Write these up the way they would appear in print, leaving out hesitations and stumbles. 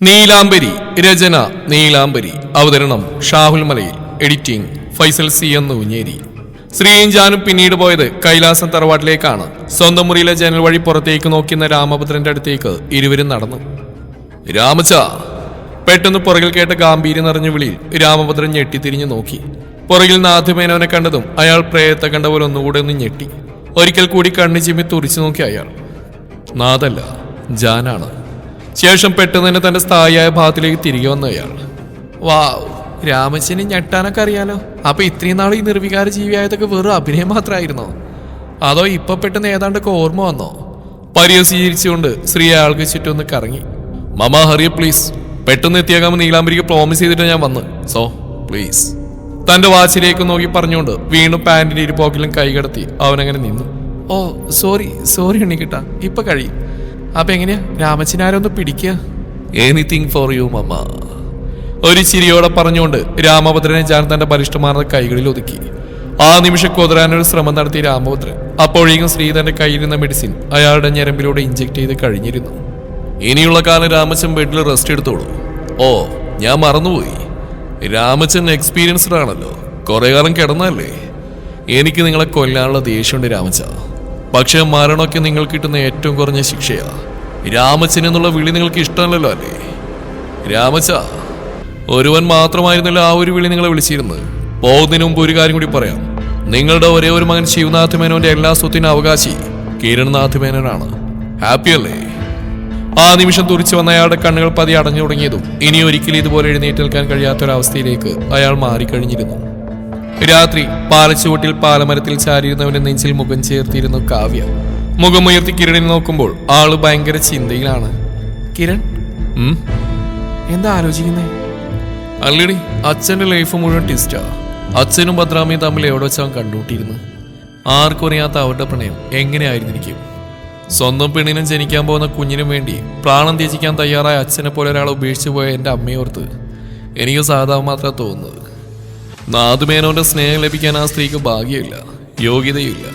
നീലാംബരി രചന നീലാംബരി അവതരണം ഷാഹുൽ മലയിൽ editing Faisal C എന്ന് ഉഞ്ഞേരി. ശ്രീയും ജാനും പിന്നീട് പോയത് കൈലാസം തറവാട്ടിലേക്കാണ്. സ്വന്തം മുറിയിലെ ജനൽ വഴി പുറത്തേക്ക് നോക്കുന്ന രാമഭദ്രന്റെ അടുത്തേക്ക് ഇരുവരും നടന്നു. രാമച്ച പെട്ടെന്ന് പുറകിൽ കേട്ട ഗാംഭീര്യം നിറഞ്ഞ വിളിയിൽ രാമഭദ്രൻ ഞെട്ടിത്തിരിഞ്ഞു നോക്കി. പുറകിൽ നാഥുമേനോനെ കണ്ടതും അയാൾ പ്രേയത്തെ കണ്ട പോലെ ഒന്നുകൂടെ ഒന്ന് ഞെട്ടി. ഒരിക്കൽ കൂടി കണ്ണു ചിമ്മി തുറിച്ചു നോക്കി അയാൾ. നാഥല്ല, ജാനാണ്. ശേഷം പെട്ടെന്ന് തന്നെ തന്റെ സ്ഥായിയായ ഭാഗത്തിലേക്ക് തിരികെ വന്ന അയാൾ. വാവ്, രാമച്ചന് ഞെട്ടാനൊക്കെ അറിയാലോ. അപ്പൊ ഇത്രയും നാൾ ഈ നിർവികാര ജീവിയായതൊക്കെ വെറും അഭിനയം മാത്രമായിരുന്നോ? അതോ ഇപ്പൊ പെട്ടെന്ന് ഏതാണ്ടൊക്കെ ഓർമ്മ വന്നോ? പരിഹസിച്ചുകൊണ്ട് ശ്രീ അയാൾക്ക് ചുറ്റൊന്ന് കറങ്ങി. മമ ഹറിയ പ്ലീസ്, പെട്ടെന്ന് എത്തിയാകാമെന്ന് നീലാംബരിക്ക് പ്രോമിസ് ചെയ്തിട്ട് ഞാൻ വന്ന്. So please. തന്റെ വാച്ചിലേക്ക് നോക്കി പറഞ്ഞുകൊണ്ട് വീണ്ടും പാന്റിന്റെ ഇരുപോക്കിലും കൈ കടത്തി അവനങ്ങനെ നിന്നു. ഓ സോറി ഉണ്ണിക്കിട്ടാ, ഇപ്പൊ കഴിയും. അപ്പൊ എങ്ങനെയാ രാമച്ചനാരൊന്ന് പിടിക്കുക? എനിത്തിങ് ഫോർ യു മമ്മ. ഒരു ചിരിയോടെ പറഞ്ഞുകൊണ്ട് രാമഭദ്രനെ ജാൻ തന്റെ ബലിഷ്ഠമാർന്ന കൈകളിൽ ഒതുക്കി. ആ നിമിഷം കൊതരാനൊരു ശ്രമം നടത്തിയ രാമഭദ്രൻ അപ്പോഴേക്കും ശ്രീ തന്റെ കയ്യിലിരുന്ന മെഡിസിൻ അയാളുടെ ഞരമ്പിലൂടെ ഇഞ്ചെക്ട് ചെയ്ത് കഴിഞ്ഞിരുന്നു. ഇനിയുള്ള കാലം രാമച്ചൻ ബെഡിൽ റെസ്റ്റ് എടുത്തോളൂ. ഓ, ഞാൻ മറന്നുപോയി, രാമച്ചൻ എക്സ്പീരിയൻസ്ഡ് ആണല്ലോ. കുറെ കാലം കിടന്നല്ലേ. എനിക്ക് നിങ്ങളെ കൊല്ലാനുള്ള ദേഷ്യമുണ്ട് രാമച്ച. പക്ഷെ മരണമൊക്കെ നിങ്ങൾക്ക് കിട്ടുന്ന ഏറ്റവും കുറഞ്ഞ ശിക്ഷയാ. രാമച്ചൻ എന്നുള്ള വിളി നിങ്ങൾക്ക് ഇഷ്ടമല്ലല്ലോ അല്ലേ രാമച്ച? ഒരുവൻ മാത്രമായിരുന്നല്ലോ ആ ഒരു വിളി നിങ്ങളെ വിളിച്ചിരുന്നത്. പോകുന്നതിന് മുമ്പ് ഒരു കാര്യം കൂടി പറയാം. നിങ്ങളുടെ ഒരേ ഒരു മകൻ ശിവനാഥ് മേനോന്റെ എല്ലാ സ്വത്തിനും അവകാശി കിരൺനാഥ് മേനോനാണ്. ഹാപ്പി അല്ലേ? ആ നിമിഷം തുറിച്ചു വന്ന അയാളുടെ കണ്ണുകൾ പതി അടഞ്ഞു തുടങ്ങിയതും ഇനി ഒരിക്കലും ഇതുപോലെ എഴുന്നേറ്റേൽക്കാൻ കഴിയാത്തൊരവസ്ഥയിലേക്ക് അയാൾ മാറിക്കഴിഞ്ഞിരുന്നു. രാത്രി പാലച്ചുവട്ടിൽ പാലമരത്തിൽ ചാരിയിരുന്നവന്റെ നെഞ്ചിൽ മുഖം ചേർത്തിരുന്നു കാവ്യ. മുഖമുയർത്തി കിരണിനെ നോക്കുമ്പോൾ ആള് ഭയങ്കര ചിന്തയിലാണ്. കിരൺ, എന്താ ആലോചിക്കുന്നേ? അല്ലടി, അച്ഛന്റെ ലൈഫ് മുഴുവൻ ടിസ്റ്റാ. അച്ഛനും ഭദ്രാമയും തമ്മിൽ എവിടെ വെച്ചാൽ കണ്ടുകൂട്ടിയിരുന്നു. ആർക്കും അറിയാത്ത അവരുടെ പ്രണയം എങ്ങനെയായിരുന്നിരിക്കും? സ്വന്തം പെണ്ണിനും ജനിക്കാൻ പോകുന്ന കുഞ്ഞിനും വേണ്ടി പ്രാണം ത്യജിക്കാൻ തയ്യാറായ അച്ഛനെ പോലെ ഒരാളെ ഉപേക്ഷിച്ചു പോയ എൻ്റെ അമ്മയോർത്ത് എനിക്ക് സാധാരണ മാത്രമേ തോന്നുന്നത്. നാഥുമേനോന്റെ സ്നേഹം ലഭിക്കാൻ ആ സ്ത്രീക്ക് ഭാഗ്യമില്ല, യോഗ്യതയില്ല.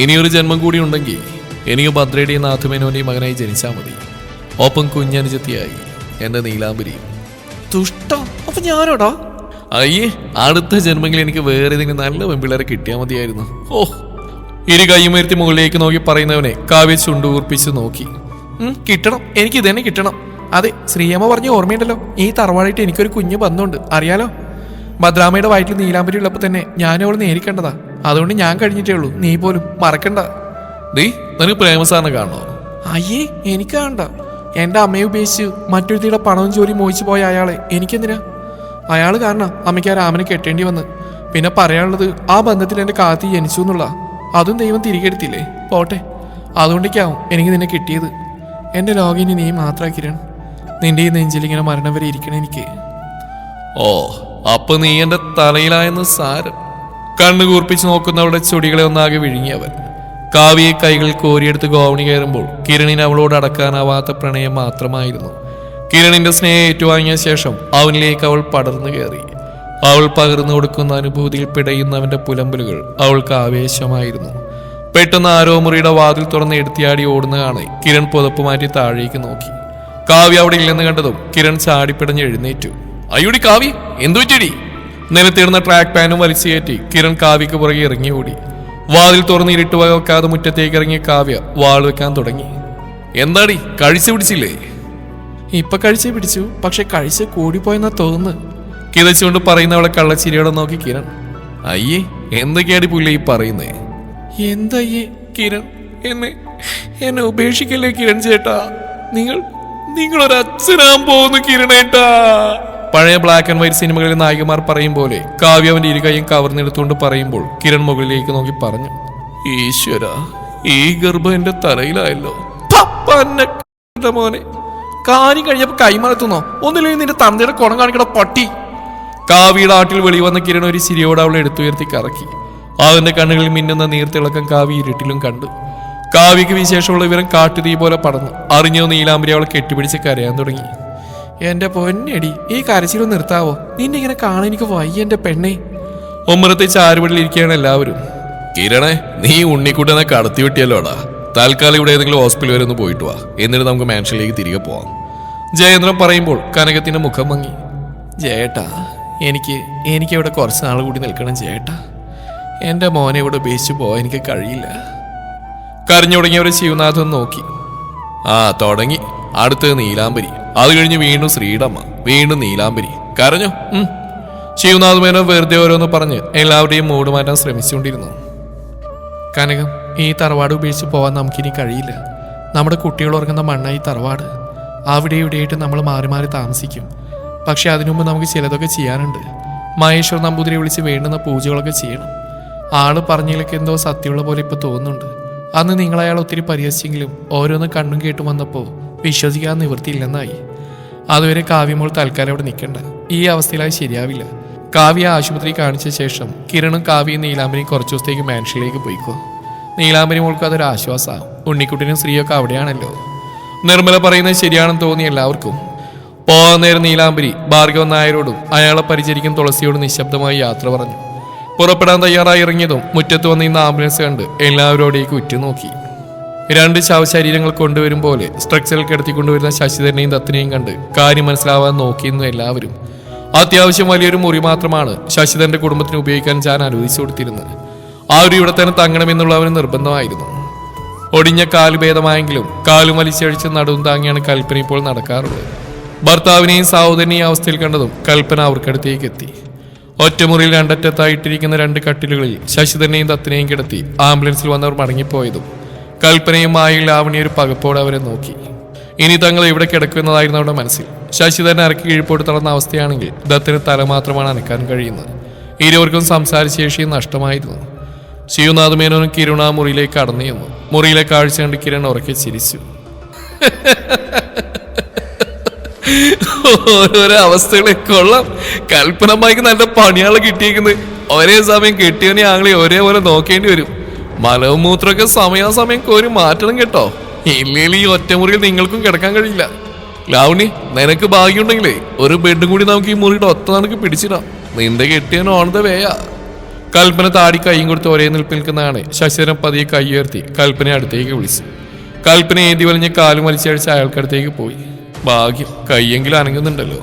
ഇനിയൊരു ജന്മം കൂടി ഉണ്ടെങ്കിൽ എനിക്ക് ഭദ്രയുടെയും നാഥുമേനോന്റെയും മകനായി ജനിച്ചാൽ മതി. ഒപ്പം കുഞ്ഞനുജത്തിയായി എന്റെ നീലാംബരി. ദുഷ്ടം, അപ്പൊ ഞാനോടാ? അയ്യേ, അടുത്ത ജന്മങ്ങളിൽ എനിക്ക് വേറെ ഏതെങ്കിലും നല്ല പെൺപിള്ളേരെ കിട്ടിയാൽ മതിയായിരുന്നു. ഓ, ഇരു കൈയുമേർത്തി മുകളിലേക്ക് നോക്കി പറയുന്നവനെ കാവ്യ ചുണ്ടുകൂർപ്പിച്ച് നോക്കി. കിട്ടണം, എനിക്ക് ഇതന്നെ കിട്ടണം. അതെ, ശ്രീയമ്മ പറഞ്ഞ ഓർമ്മയുണ്ടല്ലോ, ഈ തറവാടായിട്ട് എനിക്കൊരു കുഞ്ഞു ബന്ധമുണ്ട്, അറിയാലോ. ഭദ്രാമയുടെ വയറ്റിൽ നീലാംബരി ഉള്ളപ്പോൾ തന്നെ ഞാൻ അവൾ നേരിക്കേണ്ടതാ. അതുകൊണ്ട് ഞാൻ കഴിഞ്ഞിട്ടേ ഉള്ളൂ, നീ പോലും മറക്കണ്ട. നീ നിനക്ക് പ്രേമസാറിനെ കാണണോ? അയ്യേ, എനിക്ക് കാണണ്ട. എൻ്റെ അമ്മയെ ഉപേക്ഷിച്ച് മറ്റൊരുത്തിയുടെ പണവും ജോലി മോഹിച്ചു പോയ അയാളെ എനിക്കെന്തിനാ? അയാൾ കാരണം അമ്മയ്ക്ക് ആ രാമനെ കെട്ടേണ്ടി വന്ന്. പിന്നെ പറയാനുള്ളത് ആ ബന്ധത്തിൽ എൻ്റെ കാത്തി ജനിച്ചു എന്നുള്ള. അതും ദൈവം തിരികെ എടുത്തില്ലേ, പോട്ടെ. അതുകൊണ്ടേക്കാവും എനിക്ക് നിന്നെ കിട്ടിയത്. എൻ്റെ ലോകിനി നീ മാത്രമാ കിരൺ. നിന്റെ ഈ നെഞ്ചിലിങ്ങനെ മരണം വരെ ഇരിക്കണം എനിക്ക്. ഓ, അപ്പൊ നീ എന്റെ തലയിലായെന്ന് സാരം. കണ്ണു കൂർപ്പിച്ച് നോക്കുന്നവളുടെ ചൊടികളെ ഒന്നാകെ വിഴുങ്ങിയവൻ. കാവ്യയെ കൈകൾ കോരിയെടുത്ത് ഗോവണി കയറുമ്പോൾ കിരണിന് അവളോട് അടക്കാനാവാത്ത പ്രണയം മാത്രമായിരുന്നു. കിരണിന്റെ സ്നേഹം ഏറ്റുവാങ്ങിയ ശേഷം അവനിലേക്ക് അവൾ പടർന്നു കയറി. അവൾ പകർന്നു കൊടുക്കുന്ന അനുഭൂതിയിൽ പിടയുന്നവന്റെ പുലമ്പലുകൾ അവൾക്ക് ആവേശമായിരുന്നു. പെട്ടെന്ന് ആരോ മുറിയുടെ വാതിൽ തുറന്ന് എടുത്തിയാടി ഓടുന്നതാണ് കിരൺ പുതപ്പ് മാറ്റി താഴേക്ക് നോക്കി. കാവ്യ അവിടെ ഇല്ലെന്ന് കണ്ടതും കിരൺ ചാടിപ്പിടഞ്ഞ് എഴുന്നേറ്റു. അയ്യോടി കാവ്യ, എന്തു പറ്റിയടി? നിലത്തിടുന്ന ട്രാക്ക് പാനും വലിച്ചു കയറ്റി കിരൺ കാവ്യക്ക് പുറകെ ഇറങ്ങി ഓടി. വാതിൽ തുറന്ന് ഇരുട്ട് വകവെക്കാതെ മുറ്റത്തേക്ക് ഇറങ്ങിയ കാവ്യ വാൾ വെക്കാൻ തുടങ്ങി. എന്താടി, കഴിച്ചു പിടിച്ചില്ലേ? ഇപ്പൊ കഴിച്ചേ പിടിച്ചു, പക്ഷെ കഴിച്ച് കൂടിപ്പോയെന്നാ തോന്നുന്നു. കിതച്ചുകൊണ്ട് പറയുന്നവളെ കള്ളച്ചിരിയോടെ നോക്കി കിരൺ. അയ്യേ, എന്തൊക്കെയാടി പുല്ല ഈ പറയുന്നേ? എന്തയ്യേ കിരൺ, എന്നെ ഉപേക്ഷിക്കല്ലേ കിരൺ ചേട്ടാ. നിങ്ങളൊരച്ഛനാൻ പോകുന്നു കിരണേട്ടാ. പഴയ ബ്ലാക്ക് ആൻഡ് വൈറ്റ് സിനിമകളിലെ നായികമാർ പറയും പോലെ കാവ്യ അവന്റെ ഇരുകൈയും കവർന്നെടുത്തുകൊണ്ട് പറയുമ്പോൾ കിരൺ മുകളിലേക്ക് നോക്കി പറഞ്ഞു. ഈശ്വര, ഈ ഗർഭം എന്റെ തലയിലായല്ലോ. മോനെ, കാര്യം കഴിഞ്ഞപ്പോ കൈമറത്തുന്നോ? ഒന്നില്ലെങ്കിൽ നിന്റെ തന്തയുടെ കുണം കാണിക്കണ പട്ടി. കാവ്യയുടെ ആട്ടിൽ വെളി വന്ന കിരൺ ഒരു ചിരിയോടെ അവളെ എടുത്തുയർത്തി കറക്കി. അവന്റെ കണ്ണുകളിൽ മിന്നുന്ന നീർത്തിളക്കം കാവ്യ ഇരുട്ടിലും കണ്ടു. കാവ്യക്ക് വിശേഷമുള്ള വിവരം കാട്ടുതീ പോലെ പടർന്നു. അറിഞ്ഞോ നീലാംബരി അവളെ കെട്ടിപ്പിടിച്ച് കരയാൻ തുടങ്ങി. എന്റെ പൊന്നടി, ഈ കരച്ചിലും നിർത്താവോ? നിന്നെ ഇങ്ങനെ കാണാൻ എനിക്ക് വയ്യ എന്റെ പെണ്ണെ. ഉമ്മറത്തെ ചാരുപടിയിലിരിക്കുകയാണ് എല്ലാവരും. കിരണേ, നീ ഉണ്ണിക്കുട്ടനെ കടത്തി വിട്ടിയല്ലോടാ. തൽക്കാലം ഇവിടെ ഏതെങ്കിലും ഹോസ്പിറ്റൽ വരെ ഒന്ന് പോയിട്ട് വാ, എന്നിട്ട് നമുക്ക് മാൻഷനിലേക്ക് തിരികെ പോവാം. ജയേന്ദ്രൻ പറയുമ്പോൾ കനകത്തിന്റെ മുഖം മങ്ങി. ജയേട്ടാ, എനിക്ക് ഇവിടെ കുറച്ച് നാൾ കൂടി നിൽക്കണം ജയേട്ടാ. എൻ്റെ മോനെ ഇവിടെ ഉപേക്ഷിച്ച് പോകാൻ എനിക്ക് കഴിയില്ല. കരഞ്ഞു തുടങ്ങിയവരെ ശിവനാഥൻ നോക്കി. ആ തുടങ്ങി. അടുത്തത് നീലാംബരി, അത് കഴിഞ്ഞ് വീണ്ടും ശ്രീടമ്മ, വീണ്ടും നീലാംബരി. കരഞ്ഞോ? ശിവനാഥ് മേനോൻ വെറുതെ ഓരോന്ന് പറഞ്ഞ് എല്ലാവരുടെയും മൂട് മാറ്റാൻ ശ്രമിച്ചുകൊണ്ടിരുന്നു. കനകം, ഈ തറവാട് ഉപേക്ഷിച്ച് പോകാൻ നമുക്കിനി കഴിയില്ല. നമ്മുടെ കുട്ടികൾ ഉറങ്ങുന്ന മണ്ണായി തറവാട്. അവിടെ ഇവിടെയായിട്ട് നമ്മൾ മാറി മാറി താമസിക്കും. പക്ഷെ അതിനു മുമ്പ് നമുക്ക് ചിലതൊക്കെ ചെയ്യാനുണ്ട്. മഹേശ്വർ നമ്പൂതിരിയെ വിളിച്ച് വേണ്ടുന്ന പൂജകളൊക്കെ ചെയ്യണം. ആള് പറഞ്ഞതിലൊക്കെ എന്തോ സത്യമുള്ള പോലെ ഇപ്പൊ തോന്നുന്നുണ്ട്. അന്ന് നിങ്ങളയാൾ ഒത്തിരി പരിഹസിച്ചെങ്കിലും ഓരോന്ന് കണ്ണും കേട്ടും വന്നപ്പോൾ വിശ്വസിക്കാൻ നിവൃത്തിയില്ലെന്നായി. അതുവരെ കാവ്യമോൾ തൽക്കാലം അവിടെ നിൽക്കണ്ട. ഈ അവസ്ഥയിലായി ശരിയാവില്ല. കാവ്യ ആശുപത്രി കാണിച്ച ശേഷം കിരണും കാവ്യയും നീലാംബരിയും കുറച്ചു ദിവസത്തേക്ക് മാൻഷനിലേക്ക് പോയിക്കോ. നീലാംബരി മോൾക്ക് അതൊരു ആശ്വാസമാവും. ഉണ്ണിക്കുട്ടിനും സ്ത്രീയൊക്കെ അവിടെയാണല്ലോ. നിർമ്മല പറയുന്നത് ശരിയാണെന്ന് തോന്നി എല്ലാവർക്കും. പോകാൻ നേരം നീലാംബരി ഭാർഗവൻ നായരോടും അയാളെ പരിചരിക്കുന്ന തുളസിയോടും നിശബ്ദമായി യാത്ര പറഞ്ഞു. പുറപ്പെടാൻ തയ്യാറായി ഇറങ്ങിയതും മുറ്റത്ത് വന്ന് ഇന്ന് ആംബുലൻസ് കണ്ട് എല്ലാവരോടേക്ക് ഉറ്റുനോക്കി. 2 ശവശരീരങ്ങൾ കൊണ്ടുവരും പോലെ സ്ട്രക്ചറിൽ കിടത്തിക്കൊണ്ടുവരുന്ന ശശിധരനെയും ദത്തിനെയും കണ്ട് കാര്യം മനസ്സിലാവാൻ നോക്കിയിരുന്നു എല്ലാവരും. അത്യാവശ്യം വലിയൊരു മുറി മാത്രമാണ് ശശിധരന്റെ കുടുംബത്തിന് ഉപയോഗിക്കാൻ ഞാൻ അനുവദിച്ചു കൊടുത്തിരുന്നത്. ആരും ഇവിടെ തന്നെ തങ്ങണമെന്നുള്ള അവന് നിർബന്ധമായിരുന്നു. ഒടിഞ്ഞ കാല് ഭേദമായെങ്കിലും കാലും വലിച്ചഴിച്ച് നടുവും താങ്ങിയാണ് കൽപ്പന ഇപ്പോൾ നടക്കാറുള്ളത്. ഭർത്താവിനെയും സഹോദരനെയും അവസ്ഥയിൽ കണ്ടതും കൽപ്പന അവർക്കടുത്തേക്ക് എത്തി. ഒറ്റമുറിയിൽ 2 അറ്റത്തായിട്ടിരിക്കുന്ന 2 കട്ടിലുകളിൽ ശശിധരനെയും ദത്തിനെയും കിടത്തി ആംബുലൻസിൽ വന്നവർ മടങ്ങിപ്പോയതും കൽപ്പനയും മായയിൽ ലാവണി ഒരു പകപ്പോടെ അവരെ നോക്കി. ഇനി തങ്ങൾ ഇവിടെ കിടക്കുന്നതായിരുന്നു അവരുടെ മനസ്സിൽ. ശശിധരൻ ഇറക്കി കീഴ്പോട്ട് തളർന്ന അവസ്ഥയാണെങ്കിൽ ദത്തിന് തല മാത്രമാണ് അനക്കാൻ കഴിയുന്നത്. ഇരുവർക്കും സംസാരശേഷിയും നഷ്ടമായിരുന്നു. ശിവനാഥ് മേനോനും കിരണ മുറിയിലേക്ക് കടന്നു ചെന്നു. മുറിയിലെ കാഴ്ച കണ്ട് കിരൺ ഉറക്കെ ചിരിച്ചു. ഓരോരോ അവസ്ഥകളെ കൊള്ളാം. കൽപ്പനമ്മയ്ക്ക് നല്ല പണിയാളെ കിട്ടിയിരിക്കുന്നത്. ഒരേ സമയം കെട്ടിയവനെ ആങ്ങളെ ഒരേപോലെ നോക്കേണ്ടി വരും. മലവും മൂത്രമൊക്കെ സമയാസമയം കോരി മാറ്റണം കേട്ടോ. ഇല്ലെങ്കിൽ ഈ ഒറ്റമുറിയിൽ നിങ്ങൾക്കും കിടക്കാൻ കഴിയില്ല. ലാവണി, നിനക്ക് ഭാഗ്യമുണ്ടെങ്കിലേ ഒരു ബെഡും കൂടി നമുക്ക് ഈ മുറിയുടെ ഒത്ത നടക്ക് പിടിച്ചിടാം. നിന്റെ കെട്ടിയവൻ ഓൺ ദ വേയാ. കൽപ്പന താടി കൈയും കൊടുത്ത് ഒരേ നിൽപ്പിൽ നിൽക്കുന്നതാണ്. ശശിധരൻ പതിയെ കൈ ഉയർത്തി കൽപ്പനയെ അടുത്തേക്ക് വിളിച്ചു. കൽപ്പന ഏന്തി വലിഞ്ഞ് കാലും വലിച്ചഴിച്ച് അയാൾക്കടുത്തേക്ക് പോയി. ഭാഗ്യം, കൈയെങ്കിലും അനങ്ങുന്നുണ്ടല്ലോ.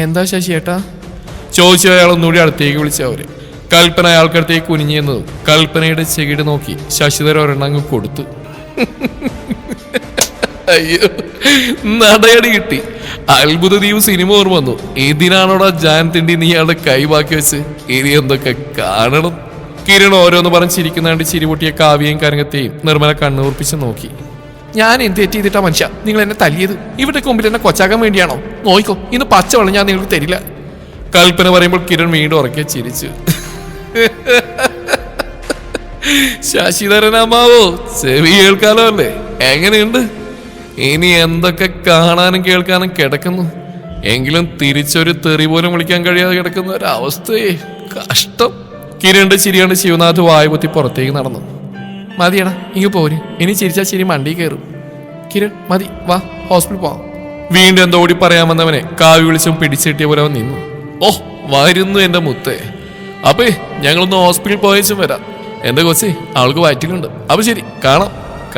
എന്താ ശശിയേട്ടാ ചോദിച്ചു അയാൾ ഒന്നുകൂടി അടുത്തേക്ക് വിളിച്ചവര്. കൽപ്പന അയാൾക്കടുത്തേക്ക് കുനിഞ്ഞെന്നതും കൽപ്പനയുടെ ചെകിട് നോക്കി ശശിധരൻ ഒരെണ്ണങ്ങ് കൊടുത്തു. അയ്യോ, നടയടി കിട്ടി. അത്ഭുത ദ്വീപ് സിനിമ ഓർമ്മ വന്നു. ഇതിനാണോടാ ജാൻ തിണ്ടി നീ അയാളുടെ കൈ ബാക്കി വെച്ച്? ഇനി എന്തൊക്കെ കാണണം. കിരൺ ഓരോന്ന് പറഞ്ഞ് ചിരിക്കുന്നാണ്ട് ചിരിപൊട്ടിയ കാവ്യയും കരങ്ങത്തെയും നിർമ്മല കണ്ണുറപ്പിച്ച് നോക്കി. ഞാൻ എന്ത് തെറ്റ് ചെയ്തിട്ടാ മനുഷ്യ നിങ്ങൾ എന്നെ തല്ലിയത്? ഇവിടെ മുമ്പിൽ എന്നെ കൊച്ചാക്കാൻ വേണ്ടിയാണോ? നോയിക്കോ, ഇന്ന് പച്ചവെള്ളം ഞാൻ നിങ്ങൾക്ക് തരില്ല. കൽപ്പന പറയുമ്പോൾ കിരൺ വീണ്ടും ഉറക്കെ ചിരിച്ചു. ശശിധരനാമാവോ, ചെവി കേൾക്കാലോ അല്ലേ? എങ്ങനെയുണ്ട്? ഇനി എന്തൊക്കെ കാണാനും കേൾക്കാനും കിടക്കുന്നു. എങ്കിലും തിരിച്ചൊരു തെറി പോലും വിളിക്കാൻ കഴിയാതെ കിടക്കുന്ന ഒരവസ്ഥയെ. കഷ്ടം. കിരണിന്റെ ചിരിയാണ്ട് ശിവനാഥ് വായുപൊത്തി പുറത്തേക്ക് നടന്നു. മതിയടാ, ഇങ്ങ് പോര്. ഇനി ചിരിച്ചാ ചിരി മണ്ടി കയറും. കിരൺ മതി, വാ ഹോസ്പിറ്റൽ പോവാം. വീണ്ടും എന്തോ ഓടി പറയാമെന്നവനെ കാവ്യ വിളിച്ചും പിടിച്ചിട്ടിയ പോലെ അവൻ നിന്നു. ഓ, വരുന്നു എന്റെ മുത്തേ. അപ്പേ ഞങ്ങളൊന്ന് ഹോസ്പിറ്റലിൽ പോയച്ചും വരാം. എന്റെ കൊച്ചി, അവൾക്ക് വയറ്റിലുണ്ട്. അപ്പൊ ശരി,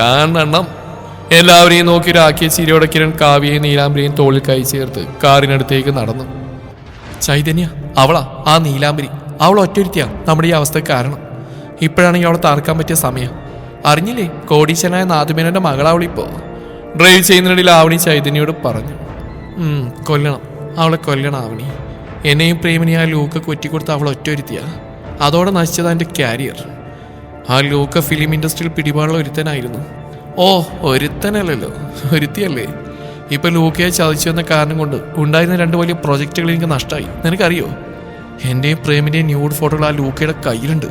കാണണം. എല്ലാവരെയും നോക്കി രാക്കിയ ചിരിയോടെ കിരൺ കാവ്യയും നീലാംബരിയും തോളിൽ കൈ ചേർത്ത് കാറിനടുത്തേക്ക് നടന്നു. ചൈതന്യ, അവളാ ആ നീലാംബരി. അവൾ ഒറ്റൊരുത്തിയാ നമ്മുടെ ഈ അവസ്ഥക്ക് കാരണം. ഇപ്പോഴാണെങ്കിൽ അവളെ താർക്കാൻ പറ്റിയ സമയം. അറിഞ്ഞില്ലേ, കോടീശ്വരനായ നാഥുമേനോന്റെ മകളാവളിപ്പോ. ഡ്രൈവ് ചെയ്യുന്നതിനിടയിൽ ആവണി ചൈതന്യോട് പറഞ്ഞു. കൊല്ലണം, അവളെ കൊല്ലണം ആവണി. എന്നെയും പ്രേമിനെയും ആ ലൂക്ക കൊറ്റിക്കൊടുത്ത് അവൾ ഒറ്റൊരുത്തിയാ. അതോടെ നശിച്ചതാ എൻ്റെ കാരിയർ. ആ ലൂക്ക ഫിലിം ഇൻഡസ്ട്രിയിൽ പിടിപാടുള്ള ഒരുത്തനായിരുന്നു. ഓ, ഒരുത്തനല്ലല്ലോ, ഒരുത്തിയല്ലേ. ഇപ്പൊ ലൂക്കയെ ചതിച്ചു എന്ന കാരണം കൊണ്ട് ഉണ്ടായിരുന്ന 2 വലിയ പ്രൊജക്റ്റുകൾ എനിക്ക് നഷ്ടമായി. നിനക്കറിയോ, എന്റെയും പ്രേമിന്റെയും ന്യൂഡ് ഫോട്ടോകൾ ആ ലൂക്കയുടെ കയ്യിലുണ്ട്.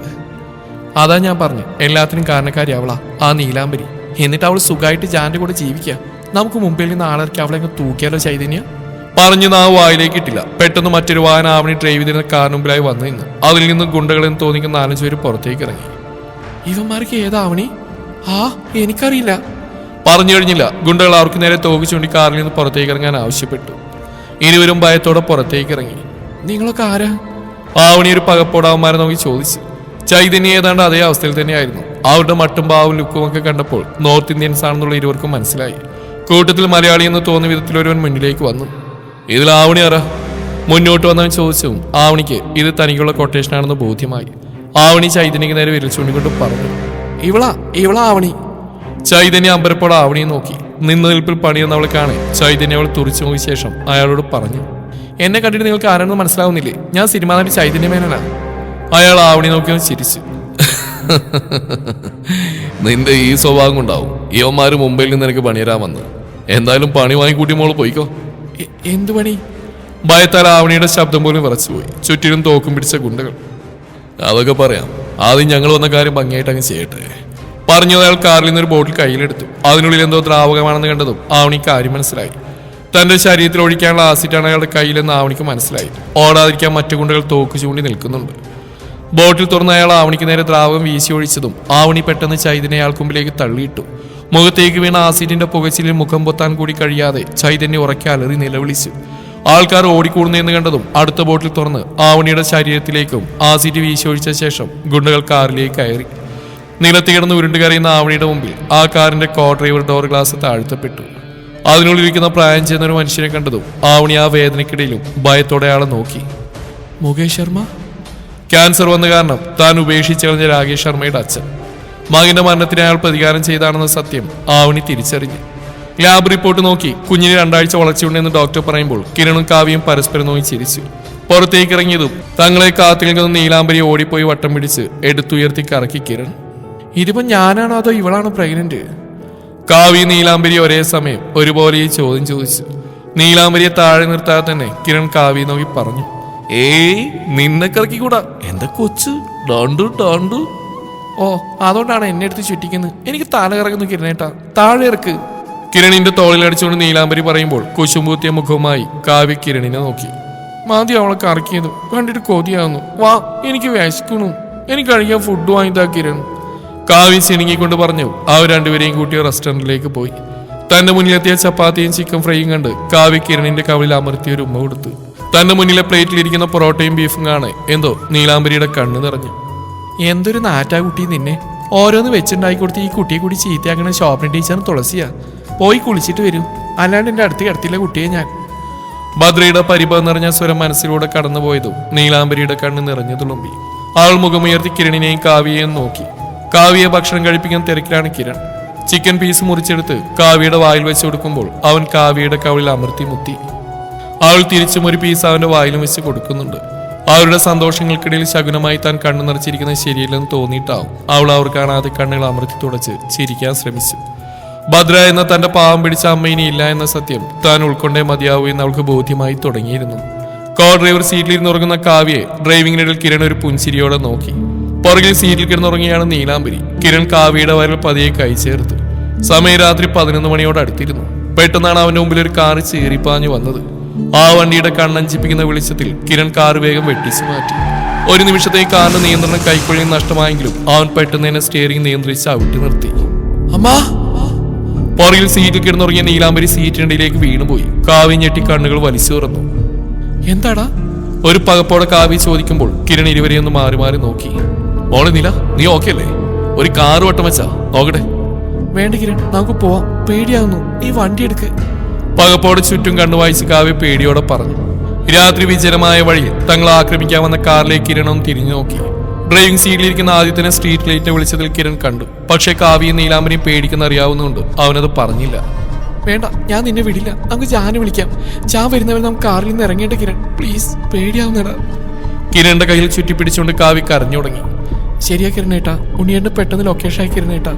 അതാ ഞാൻ പറഞ്ഞു, എല്ലാത്തിനും കാരണക്കാരി അവളാ, ആ നീലാംബരി. എന്നിട്ട് അവൾ സുഖമായിട്ട് ജാന്റെ കൂടെ ജീവിക്കാം. നമുക്ക് മുമ്പിൽ നിന്ന് ആളിറക്കി അവളെ അങ്ങ് തൂക്കിയാലോ ചൈതന്യ? പറഞ്ഞു നാ വായിലേക്ക് ഇട്ടില്ല. പെട്ടെന്ന് മറ്റൊരു വാഹനം ആവണി ഡ്രൈവ് ചെയ്തിരുന്ന കാർ മുമ്പിലായി വന്നു നിന്നു. അതിൽ നിന്ന് ഗുണ്ടകളെന്ന് തോന്നിക്കുന്ന 4-5 പേര് പുറത്തേക്ക് ഇറങ്ങി. ഇവന്മാർക്ക് ഏതാവണി? ആ, എനിക്കറിയില്ല. പറഞ്ഞു കഴിഞ്ഞില്ല. ഗുണ്ടകൾ അവർക്ക് നേരെ തോക്ക് ചൂണ്ടി കാറിൽ നിന്ന് പുറത്തേക്ക് ഇറങ്ങാൻ ആവശ്യപ്പെട്ടു. ഇരുവരും ഭയത്തോടെ പുറത്തേക്ക് ഇറങ്ങി. നിങ്ങളൊക്കെ ആരാ? ആവണി ഒരു പകപ്പോടാവന്മാരെ നോക്കി ചോദിച്ചു. ചൈതന്യ ഏതാണ്ട് അതേ അവസ്ഥയിൽ തന്നെയായിരുന്നു. അവരുടെ മട്ടും പാവും ലുക്കും ഒക്കെ കണ്ടപ്പോൾ നോർത്ത് ഇന്ത്യൻസ് ആണെന്നുള്ള ഇരുവർക്കും മനസ്സിലായി. കൂട്ടത്തിൽ മലയാളി എന്ന് തോന്നിയ വിധത്തിൽ ഒരുവൻ മുന്നിലേക്ക് വന്നു. ഇതിൽ ആവണി ആരാ? മുന്നോട്ട് വന്നവൻ ചോദിച്ചു. ആവണിക്ക് ഇത് തനിക്കുള്ള കൊട്ടേഷനാണെന്ന് ബോധ്യമായി. ആവണി ചൈതന്യക്ക് നേരെ വിരൽ ചൂണ്ടിക്കൊണ്ട് പറഞ്ഞു, ഇവളാ ആവണി. ചൈതന്യ അമ്പരപ്പോടെ ആവണിയെ നോക്കി. നിന്ന നിൽപ്പിൽ പണിയെന്നവളെ കാണെ ചൈതന്യ അവൾ തുറിച്ചു നോക്കിയ ശേഷം അയാളോട് പറഞ്ഞു, എന്നെ കണ്ടിട്ട് നിങ്ങൾക്ക് ആരാണെന്ന് മനസ്സിലാവുന്നില്ലേ? ഞാൻ സിനിമാ നടി ചൈതന്യമേനനാ. അയാൾ ആവണി നോക്കിയത് ചിരിച്ചു. നിന്റെ ഈ സ്വഭാവം കൊണ്ടാവും ഇവന്മാര് മുംബൈയിൽ നിന്ന് എനിക്ക് പണിയരാമെന്ന്. എന്തായാലും പണി വാങ്ങിക്കൂട്ടി മോള് പോയിക്കോ. എന്തു പണി? ഭയത്താൽ ആവണിയുടെ ശബ്ദം പോലും വിറച്ചുപോയി. ചുറ്റിലും തോക്കും പിടിച്ച ഗുണ്ടകൾ. അതൊക്കെ പറയാം, ആദ്യം ഞങ്ങൾ വന്ന കാര്യം ഭംഗിയായിട്ട് അങ്ങ് ചെയ്യട്ടെ. പറഞ്ഞത് അയാൾ കാറിൽ നിന്നൊരു ബോട്ടിൽ കയ്യിലെടുത്തു. അതിനുള്ളിൽ എന്തോ ദ്രാവകമാണെന്ന് കണ്ടതും ആവണി കാര്യം മനസ്സിലായി. തന്റെ ശരീരത്തിൽ ഒഴിക്കാനുള്ള ആസിഡാണ് അയാളുടെ കയ്യിലെന്ന് ആവണിക്ക് മനസ്സിലായി. ഓടാതിരിക്കാൻ മറ്റു ഗുണ്ടകൾ തോക്ക് ചൂണ്ടി നിൽക്കുന്നുണ്ട്. ബോട്ടിൽ തുറന്ന് അയാൾ ആവണിക്ക് നേരെ ദ്രാവകം വീശി ഒഴിച്ചതും ആവണി പെട്ടെന്ന് ചൈതന്യ അയാൾക്ക് മുമ്പിലേക്ക് തള്ളിയിട്ടു. മുഖത്തേക്ക് വീണ ആസിഡിന്റെ പുകച്ചിലിൽ മുഖം പൊത്താൻ കൂടി കഴിയാതെ ചൈതന്യ ഉറക്കെ അലറി നിലവിളിച്ചു. ആൾക്കാർ ഓടിക്കൂടുന്നെന്ന് കണ്ടതും അടുത്ത ബോട്ടിൽ തുറന്ന് ആവണിയുടെ ശരീരത്തിലേക്കും ആസിഡ് വീശി ഒഴിച്ച ശേഷം ഗുണ്ടകൾ കാറിലേക്ക് കയറി. നിലത്തി കിടന്ന് ഉരുണ്ടു കയറിയുന്ന ആവണിയുടെ മുമ്പിൽ ആ കാറിന്റെ കോ ഡ്രൈവർ ഡോർ ഗ്ലാസ് താഴ്ത്തപ്പെട്ടു. അതിനുള്ളിലിരിക്കുന്ന പ്രായം ചെയ്യുന്ന ഒരു മനുഷ്യനെ കണ്ടതും ആവണി ആ വേദനയ്ക്കിടയിലും ഭയത്തോടെ അയാളെ നോക്കി. മുകേഷ് ശർമ്മ? ക്യാൻസർ വന്ന കാരണം താൻ ഉപേക്ഷിച്ച് കളഞ്ഞ രാകേഷ് ശർമ്മയുടെ അച്ഛൻ. മകന്റെ മരണത്തിന് അയാൾ പ്രതികാരം ചെയ്താണെന്ന സത്യം ആവണി തിരിച്ചറിഞ്ഞു. ലാബ് റിപ്പോർട്ട് നോക്കി കുഞ്ഞിന് 2 ആഴ്ച വളർച്ചയുണ്ടെന്ന് ഡോക്ടർ പറയുമ്പോൾ കിരണും കാവ്യയും പരസ്പരം നോക്കി ചിരിച്ചു. പുറത്തേക്ക് ഇറങ്ങിയതും തങ്ങളെ കാത്തിരിക്കുന്ന നീലാംബരി ഓടിപ്പോയി വട്ടം പിടിച്ച് എടുത്തുയർത്തി കറക്കി കിരൺ. ഇതിപ്പോ ഞാനാണോ അതോ ഇവളാണോ പ്രഗ്നന്റ്? കാവ്യ നീലാംബരി ഒരേ സമയം ഒരുപോലെ ഈ ചോദ്യം ചോദിച്ചു. നീലാംബരിയെ താഴെ നിർത്താതെ തന്നെ കിരൺ കാവ്യ നോക്കി പറഞ്ഞു, ഏയ് നിന്നെ കറക്കിക്കൂടാ, എന്റെ കൊച്ചു ഡാണ്ടു. ഓ, അതുകൊണ്ടാണ് എന്നെ എടുത്ത് ചുറ്റിക്കുന്നത്. എനിക്ക് തല കറങ്ങുന്നു കിരണേട്ടാ, താഴെ ഇറക്ക്. കിരണിന്റെ തോളിലടിച്ചുകൊണ്ട് നീലാംബരി പറയുമ്പോൾ കുശുമ്പൂത്തിയ മുഖവുമായി കാവ്യ കിരണിനെ നോക്കി. മതി അവളെ കറക്കിയത്, കണ്ടിട്ട് കൊതിയാവുന്നു. വാ, എനിക്ക് വിശക്കണു, എനിക്ക് കഴിക്കാൻ ഫുഡ് വാങ്ങിത്താ കിരൺ. കാവ്യ ചിണുങ്ങിക്കൊണ്ട് പറഞ്ഞു. അവർ രണ്ടുപേരെയും കൂട്ടി റെസ്റ്റോറന്റിലേക്ക് പോയി. തന്റെ മുന്നിലെത്തിയ ചപ്പാത്തിയും ചിക്കൻ ഫ്രൈയും കണ്ട് കാവ്യ കിരണിന്റെ കവിളിൽ അമർത്തിയ ഒരു ഉമ്മ കൊടുത്തു. തന്റെ മുന്നിലെ പ്ലേറ്റിലിരിക്കുന്ന പൊറോട്ടയും ബീഫും കാണെ എന്തോ നീലാംബരിയുടെ കണ്ണ് നിറഞ്ഞു. എന്തൊരു നാറ്റാ കുട്ടി നിന്നെ, ഓരോന്ന് വെച്ചുണ്ടാക്കി കൊടുത്ത് ഈ കുട്ടിയെ കൂടി ചീത്തയാക്കണ ഷോപ്പിംഗ് ടീച്ചറിന് തുളസിയാ. പോയി കുളിച്ചിട്ട് വരൂ, അല്ലാണ്ട് എന്റെ അടുത്ത് കിടത്തില്ല കുട്ടിയെ ഞാൻ. ഭദ്രയുടെ പരിഭവം നിറഞ്ഞ സ്വരം മനസ്സിലൂടെ കടന്നുപോയതും നീലാംബരിയുടെ കണ്ണ് നിറഞ്ഞു തുളുമ്പി. അവൾ മുഖമുയർത്തി കിരണിനെയും കാവ്യയെയും നോക്കി. കാവ്യയെ ഭക്ഷണം കഴിപ്പിക്കാൻ തിരക്കിലാണ് കിരൺ. ചിക്കൻ പീസ് മുറിച്ചെടുത്ത് കാവ്യയുടെ വായിൽ വെച്ച് കൊടുക്കുമ്പോൾ അവൻ കാവ്യയുടെ കവിളിൽ അമർത്തി മുത്തി. അവൾ തിരിച്ചും ഒരു പീസ് അവന്റെ വായിലും വെച്ച് കൊടുക്കുന്നുണ്ട്. അവരുടെ സന്തോഷങ്ങൾക്കിടയിൽ ശകുനമായി താൻ കണ്ണു നിറച്ചിരിക്കുന്നത് ശരിയല്ലെന്ന് തോന്നിയിട്ടാവും അവൾ അവർ കാണാതെ കണ്ണുകൾ അമർത്തി തുടച്ച് ചിരിക്കാൻ ശ്രമിച്ചു. ഭദ്ര എന്ന തന്റെ പാവം പിടിച്ച അമ്മ ഇനി ഇല്ല എന്ന സത്യം താൻ ഉൾക്കൊണ്ടേ മതിയാവൂ എന്ന് അവൾക്ക് ബോധ്യമായി തുടങ്ങിയിരുന്നു. കോ ഡ്രൈവർ സീറ്റിലിരുന്ന് ഉറങ്ങുന്ന കാവ്യയെ ഡ്രൈവിംഗിനിടയിൽ കിരൺ ഒരു പുഞ്ചിരിയോടെ നോക്കി. പുറകിൽ സീറ്റിൽ കിടന്നുറങ്ങിയാണ് നീലാംബരി. കിരൺ കാവ്യയുടെ വയറിൽ പതിയെ കൈ ചേർത്തു. സമയം രാത്രി 11 മണിയോട് അടുത്തിരുന്നു. പെട്ടെന്നാണ് അവന്റെ മുമ്പിൽ ഒരു കാറ് ചീറിപ്പാഞ്ഞു വന്നത്. ആ വണ്ടിയുടെ കണ്ണഞ്ചിപ്പിക്കുന്ന വെളിച്ചത്തിൽ കിരൺ കാറ് വേഗം വെട്ടിച്ചു മാറ്റി. ഒരു നിമിഷത്തേക്ക് കാറിന്റെ നിയന്ത്രണം കൈക്കൊള്ളിൽ നഷ്ടമായെങ്കിലും അവൻ പെട്ടെന്ന് തന്നെ സ്റ്റിയറിംഗ് നിയന്ത്രിച്ച് അവിട്ടി നിർത്തി. അമ്മാ! പുറകിൽ സീറ്റിൽ കിടന്നുറങ്ങിയ നീലാംബരി സീറ്റിനിടയിലേക്ക് വീണുപോയി. കാവ്യ ഞെട്ടി കണ്ണുകൾ വലിച്ചു തുറന്നു. എന്താടാ? ഒരു പകപ്പോടെ കാവ്യ ചോദിക്കുമ്പോൾ കിരൺ ഇരുവരെയൊന്ന് മാറി മാറി നോക്കി. മോളെ നീല, നീ ഓക്കെ അല്ലേ? ഒരു കാറ് വട്ടം വെച്ചാ നോക്കട്ടെ. വേണ്ട കിരൺ, നമുക്ക് പോവാം, പേടിയാവുന്നു, ഈ വണ്ടി എടുക്ക്. പകപ്പോടെ ചുറ്റും കണ്ണുവായിച്ച് കാവ്യ പേടിയോടെ പറഞ്ഞു. രാത്രി വിജനമായ വഴിയിൽ തങ്ങൾ ആക്രമിക്കാൻ വന്ന കാറിലേക്ക് കിരണും തിരിഞ്ഞു നോക്കി. ഡ്രൈവിംഗ് സീറ്റിലിരിക്കുന്ന ആദ്യത്തിന് സ്ട്രീറ്റ് ലൈറ്റിന്റെ വെളിച്ചത്തിൽ കിരൺ കണ്ടു. പക്ഷേ കാവ്യയും നീലാംബരിയും പേടിക്കുന്ന അറിയാവുന്നതുകൊണ്ട് അവനത് പറഞ്ഞില്ല. വേണ്ട, ഞാൻ നിന്നെ വിടില്ല, നമുക്ക് ജാനെ വിളിക്കാം. ജാൻ വരുന്നവരെ നമുക്ക് കാറിൽ നിന്ന് ഇറങ്ങേണ്ട കിരൺ, പ്ലീസ്, പേടിയാവുന്നടാ. കിരണിന്റെ കയ്യിൽ ചുറ്റിപ്പിടിച്ചുകൊണ്ട് കാവ്യ കരഞ്ഞു തുടങ്ങി. ശരിയാ കിരണേട്ടാ, ഉണ്ണിയേട്ടന് പെട്ടെന്ന് ലൊക്കേഷനായി കിരണേട്ടാ.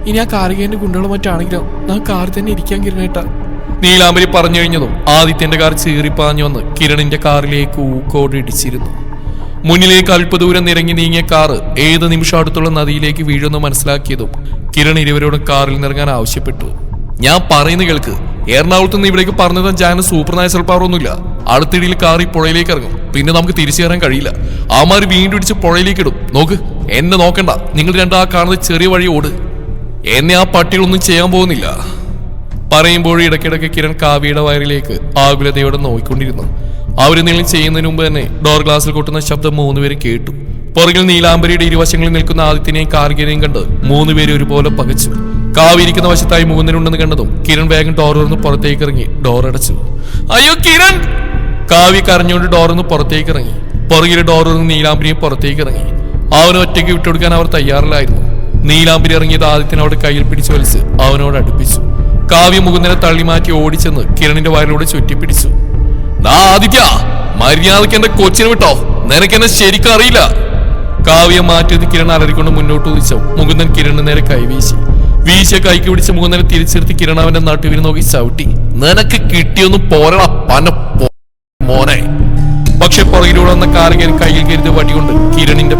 ഇനി ആ കാറികേന്റെ ഗുണ്ടകളോ മറ്റാണെങ്കിലോ നമുക്ക് കാറിൽ തന്നെ ഇരിക്കാൻ കിരണേട്ടാ. നീലാംബരി പറഞ്ഞു കഴിഞ്ഞതും ആദിത്യന്റെ കാർ ചീറിപ്പാഞ്ഞു വന്ന് കിരണിന്റെ കാറിലേക്ക് ഊക്കോട് ഇടിച്ചിരുന്നു. മുന്നിലേക്ക് അല്പദൂരം നിരങ്ങി നീങ്ങിയ കാറ് ഏത് നിമിഷം അടുത്തുള്ള നദിയിലേക്ക് വീഴുമെന്ന് മനസ്സിലാക്കിയതും കിരൺ ഇരുവരോടും കാറിൽ നിറങ്ങാൻ ആവശ്യപ്പെട്ടു. ഞാൻ പറയുന്ന കേൾക്ക്, എറണാകുളത്ത് നിന്ന് ഇവിടേക്ക് പറഞ്ഞത് ജാന് സൂപ്പർ നാച്ചുറൽ പവർ ഒന്നുമില്ല. അടുത്തിടയിൽ കാർ ഈ പുഴയിലേക്ക് ഇറങ്ങും, പിന്നെ നമുക്ക് തിരിച്ചു കയറാൻ കഴിയില്ല. ആമാര് വീണ്ടും ഇടിച്ച് പുഴയിലേക്ക് ഇടും. നോക്ക്, എന്നെ നോക്കണ്ട, നിങ്ങൾ രണ്ടാ കാണുന്ന ചെറിയ വഴി ഓട്. എന്നെ ആ പട്ടികളൊന്നും ചെയ്യാൻ പോകുന്നില്ല. പറയുമ്പോഴും ഇടയ്ക്കിടയ്ക്ക് കിരൺ കാവ്യയുടെ വയറിലേക്ക് ആകുലതയോടെ നോക്കിക്കൊണ്ടിരുന്നു. അവരെന്തെങ്കിലും ചെയ്യുന്നതിന് മുമ്പ് തന്നെ ഡോർ ഗ്ലാസിൽ കൊട്ടുന്ന ശബ്ദം 3 പേരും കേട്ടു. പുറകിൽ നീലാംബരിയുടെ ഇരുവശങ്ങളിൽ നിൽക്കുന്ന ആദിത്യനെയും കാർഗിനെയും കണ്ട് 3 പേരും ഒരുപോലെ പകച്ചു. കാവിരിക്കുന്ന വശത്തായി മുകുന്ദനുണ്ടെന്ന് കണ്ടതും കിരൺ വേഗം ഡോർ തുറന്ന് പുറത്തേക്ക് ഇറങ്ങി ഡോർ അടച്ചു. അയ്യോ കിരൺ! കാവ്യ കരഞ്ഞുകൊണ്ട് ഡോറിന്ന് പുറത്തേക്ക് ഇറങ്ങി. പുറകിലെ ഡോർ തുറന്ന് നീലാംബരിയെ പുറത്തേക്ക് ഇറങ്ങി. അവനെ ഒറ്റയ്ക്ക് വിട്ടുകൊടുക്കാൻ അവർ തയ്യാറില്ലായിരുന്നു. നീലാംബരി ഇറങ്ങിയത് ആദിത്യൻ അവിടെ കയ്യിൽ പിടിച്ചു വലിച്ച് അവനോട് അടുപ്പിച്ചു. കാവ്യ മുകുന്ദനെ തള്ളി മാറ്റി ഓടിച്ചെന്ന് കിരണിന്റെ വയറിലൂടെ ചുറ്റിപ്പിടിച്ചു. ആദിത്യ, മര്യാദയ്ക്ക് എന്റെ കൊച്ചിനെ വിട്ടോ, നിനക്കെന്നെ ശരിക്കും അറിയില്ല. കാവ്യ മാറ്റിയത് കിരൺ അലറിക്കൊണ്ട് മുന്നോട്ട് കുതിച്ചു. മുകുന്ദൻ കിരണിന് നേരെ കൈവീശി. വീശിയ കൈക്ക് പിടിച്ച് മുകുന്ദനെ തിരിച്ചെടുത്ത് കിരൺ അവന്റെ നട്ടുവിന് നോക്കി ചവിട്ടി. നിനക്ക് കിട്ടിയൊന്നും പോരടാ പന മോനെ. പക്ഷെ പുറകിലൂടെ വന്ന കാറ് കയറി കയ്യിൽ കരുതി വടികൊണ്ട് കിരണിന്റെ